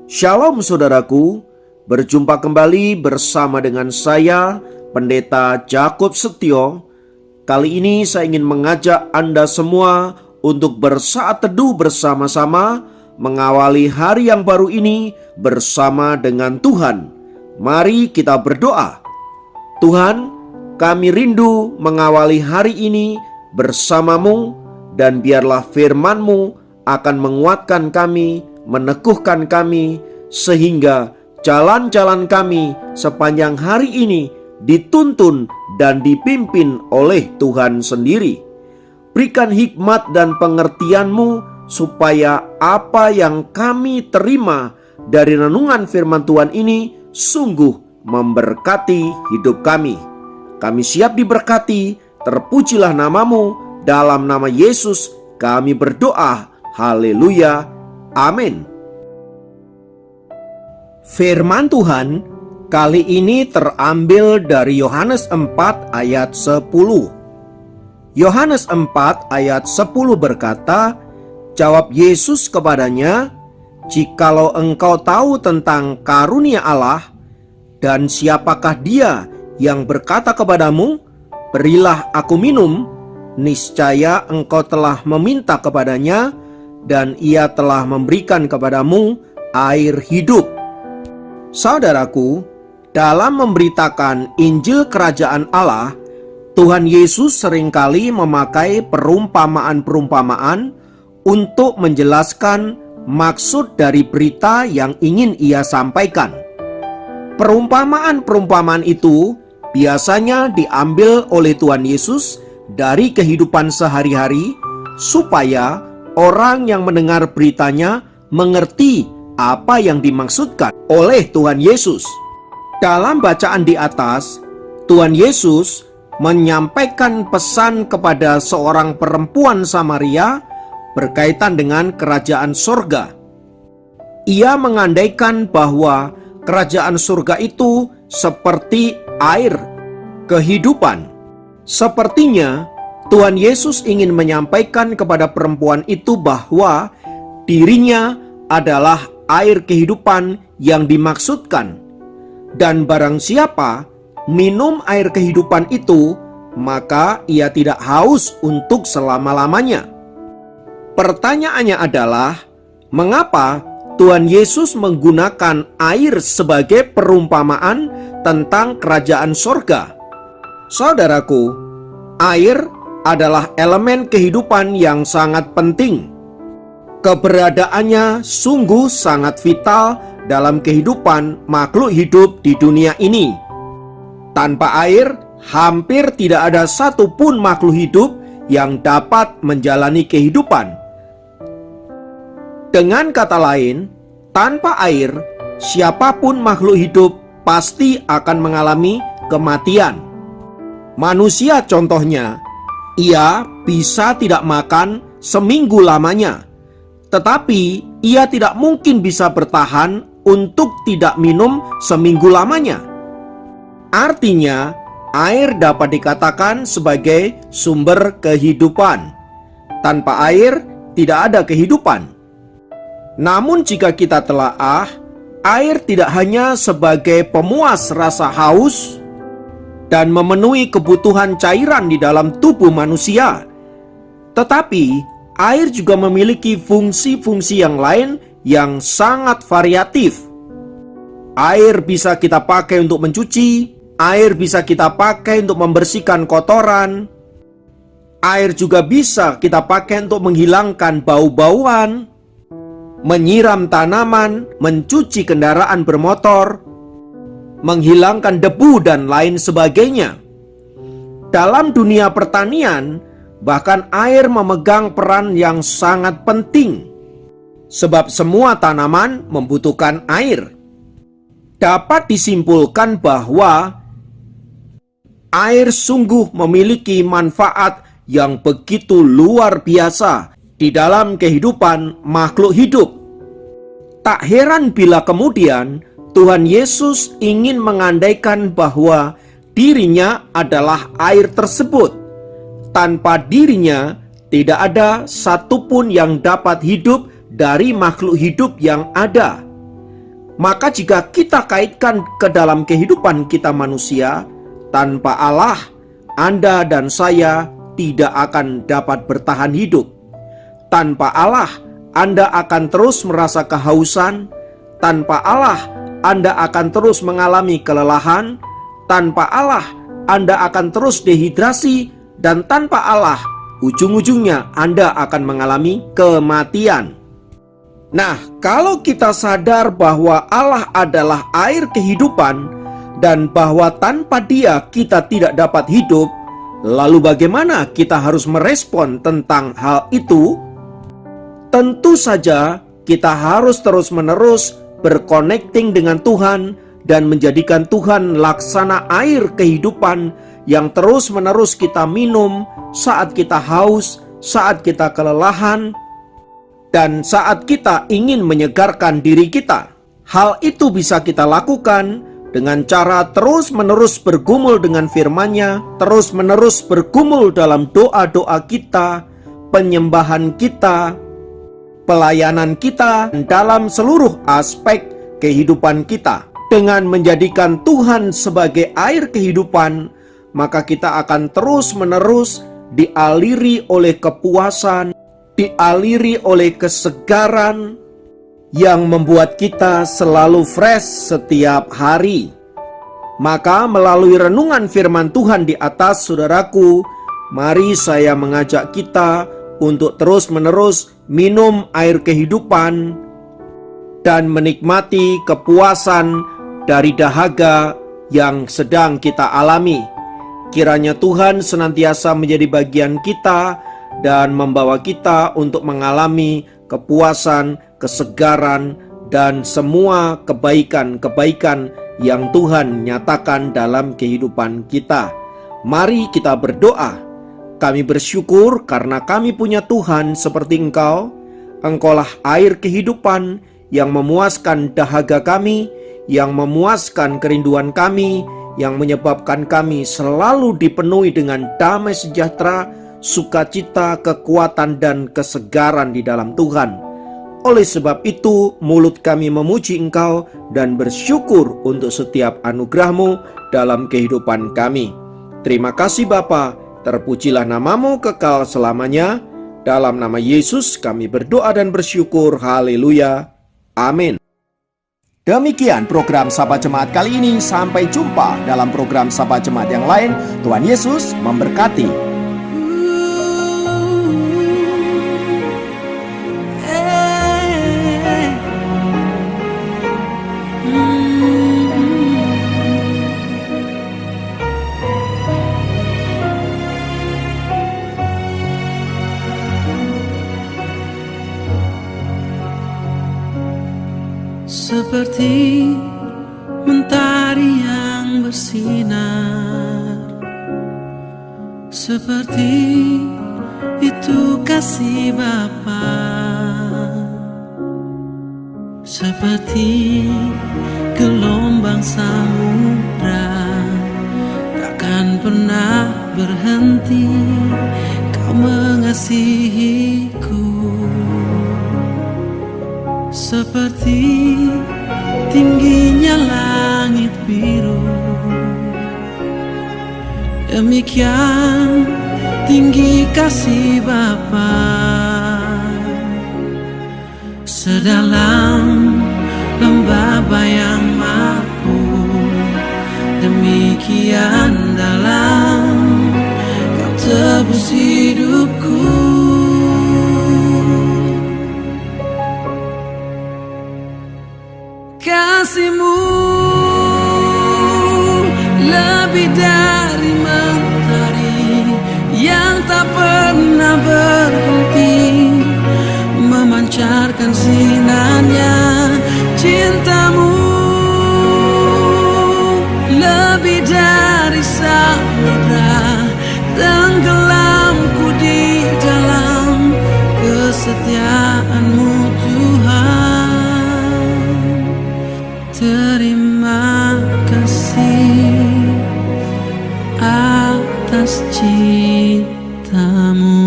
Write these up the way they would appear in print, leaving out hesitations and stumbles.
Shalom saudaraku, berjumpa kembali bersama dengan saya, Pendeta Jakob Setio. Kali ini saya ingin mengajak Anda semua untuk bersaat teduh bersama-sama, mengawali hari yang baru ini bersama dengan Tuhan. Mari kita berdoa. Tuhan, kami rindu mengawali hari ini bersamamu, dan biarlah firman-Mu akan menguatkan kami, meneguhkan kami, sehingga jalan-jalan kami sepanjang hari ini dituntun dan dipimpin oleh Tuhan sendiri. Berikan hikmat dan pengertian-Mu supaya apa yang kami terima dari renungan firman Tuhan ini sungguh memberkati hidup kami. Kami siap diberkati, terpujilah nama-Mu, dalam nama Yesus kami berdoa. Haleluya. Amin. Firman Tuhan kali ini terambil dari Yohanes 4 ayat 10. Yohanes 4 ayat 10 berkata, jawab Yesus kepadanya, jikalau engkau tahu tentang karunia Allah, dan siapakah dia yang berkata kepadamu, berilah aku minum, niscaya engkau telah meminta kepadanya, dan ia telah memberikan kepadamu air hidup. Saudaraku, dalam memberitakan Injil Kerajaan Allah, Tuhan Yesus seringkali memakai perumpamaan-perumpamaan untuk menjelaskan maksud dari berita yang ingin ia sampaikan. Perumpamaan-perumpamaan itu biasanya diambil oleh Tuhan Yesus dari kehidupan sehari-hari supaya orang yang mendengar beritanya mengerti apa yang dimaksudkan oleh Tuhan Yesus. Dalam bacaan di atas, Tuhan Yesus menyampaikan pesan kepada seorang perempuan Samaria berkaitan dengan kerajaan surga. Ia mengandaikan bahwa kerajaan surga itu seperti air kehidupan. Sepertinya Tuhan Yesus ingin menyampaikan kepada perempuan itu bahwa dirinya adalah air kehidupan yang dimaksudkan, dan barang siapa minum air kehidupan itu, maka ia tidak haus untuk selama-lamanya. Pertanyaannya adalah, mengapa Tuhan Yesus menggunakan air sebagai perumpamaan tentang kerajaan surga? Saudaraku, air adalah elemen kehidupan yang sangat penting. Keberadaannya sungguh sangat vital dalam kehidupan makhluk hidup di dunia ini. Tanpa air, hampir tidak ada satupun makhluk hidup yang dapat menjalani kehidupan. Dengan kata lain, tanpa air, siapapun makhluk hidup pasti akan mengalami kematian. Manusia contohnya, ia bisa tidak makan seminggu lamanya, tetapi ia tidak mungkin bisa bertahan untuk tidak minum seminggu lamanya. Artinya, air dapat dikatakan sebagai sumber kehidupan. Tanpa air, tidak ada kehidupan. Namun jika kita telaah, air tidak hanya sebagai pemuas rasa haus dan memenuhi kebutuhan cairan di dalam tubuh manusia, tetapi air juga memiliki fungsi-fungsi yang lain yang sangat variatif. Air bisa kita pakai untuk mencuci, air bisa kita pakai untuk membersihkan kotoran, air juga bisa kita pakai untuk menghilangkan bau-bauan, menyiram tanaman, mencuci kendaraan bermotor, menghilangkan debu dan lain sebagainya. Dalam dunia pertanian, bahkan air memegang peran yang sangat penting, sebab semua tanaman membutuhkan air. Dapat disimpulkan bahwa air sungguh memiliki manfaat yang begitu luar biasa di dalam kehidupan makhluk hidup. Tak heran bila kemudian Tuhan Yesus ingin mengandaikan bahwa dirinya adalah air tersebut. Tanpa dirinya, tidak ada satupun yang dapat hidup dari makhluk hidup yang ada. Maka jika kita kaitkan ke dalam kehidupan kita manusia, tanpa Allah, Anda dan saya tidak akan dapat bertahan hidup. Tanpa Allah, Anda akan terus merasa kehausan. Tanpa Allah, Anda akan terus mengalami kelelahan. Tanpa Allah, Anda akan terus dehidrasi. Dan tanpa Allah, ujung-ujungnya Anda akan mengalami kematian. Nah, kalau kita sadar bahwa Allah adalah air kehidupan dan bahwa tanpa Dia kita tidak dapat hidup, lalu bagaimana kita harus merespon tentang hal itu? Tentu saja kita harus terus-menerus berconnecting dengan Tuhan dan menjadikan Tuhan laksana air kehidupan yang terus-menerus kita minum saat kita haus, saat kita kelelahan, dan saat kita ingin menyegarkan diri kita. Hal itu bisa kita lakukan dengan cara terus-menerus bergumul dengan firman-Nya, terus-menerus bergumul dalam doa-doa kita, penyembahan kita, pelayanan kita, dalam seluruh aspek kehidupan kita. Dengan menjadikan Tuhan sebagai air kehidupan, maka kita akan terus-menerus dialiri oleh kepuasan, dialiri oleh kesegaran yang membuat kita selalu fresh setiap hari. Maka melalui renungan firman Tuhan di atas, saudaraku, mari saya mengajak kita untuk terus-menerus minum air kehidupan dan menikmati kepuasan dari dahaga yang sedang kita alami. Kiranya Tuhan senantiasa menjadi bagian kita dan membawa kita untuk mengalami kepuasan, kesegaran, dan semua kebaikan-kebaikan yang Tuhan nyatakan dalam kehidupan kita. Mari kita berdoa. Kami bersyukur karena kami punya Tuhan seperti Engkau. Engkaulah air kehidupan yang memuaskan dahaga kami, yang memuaskan kerinduan kami, yang menyebabkan kami selalu dipenuhi dengan damai sejahtera, sukacita, kekuatan, dan kesegaran di dalam Tuhan. Oleh sebab itu, mulut kami memuji Engkau dan bersyukur untuk setiap anugerah-Mu dalam kehidupan kami. Terima kasih Bapa, terpujilah nama-Mu kekal selamanya. Dalam nama Yesus kami berdoa dan bersyukur. Haleluya. Amin. Demikian program Sapa Jemaat kali ini. Sampai jumpa dalam program Sapa Jemaat yang lain. Tuhan Yesus memberkati. Seperti mentari yang bersinar, seperti itu kasih Bapa, seperti gelombang samudra, takkan pernah berhenti Kau mengasihiku. Seperti tingginya langit biru, demikian tinggi kasih Bapa. Sedalam lembah bayang mampu, demikian dalam Kau tebus hidupku. Kasih-Mu lebih dari mentari yang tak pernah berhenti memancarkan sinarnya. Cinta-Mu lebih dari samudra, tenggelamku di dalam kesetiaan-Mu Tuhan. Terima kasih atas cinta-Mu.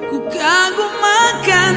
Ku kagum akan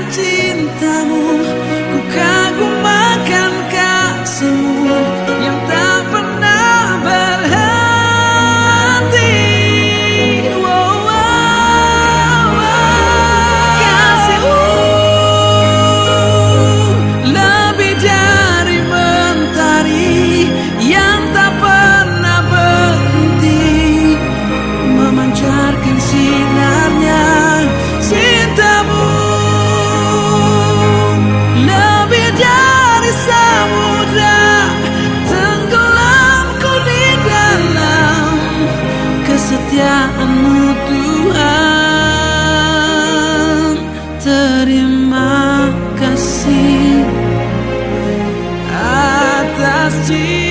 kesetiaan-Mu Tuhan. Terima kasih atas cinta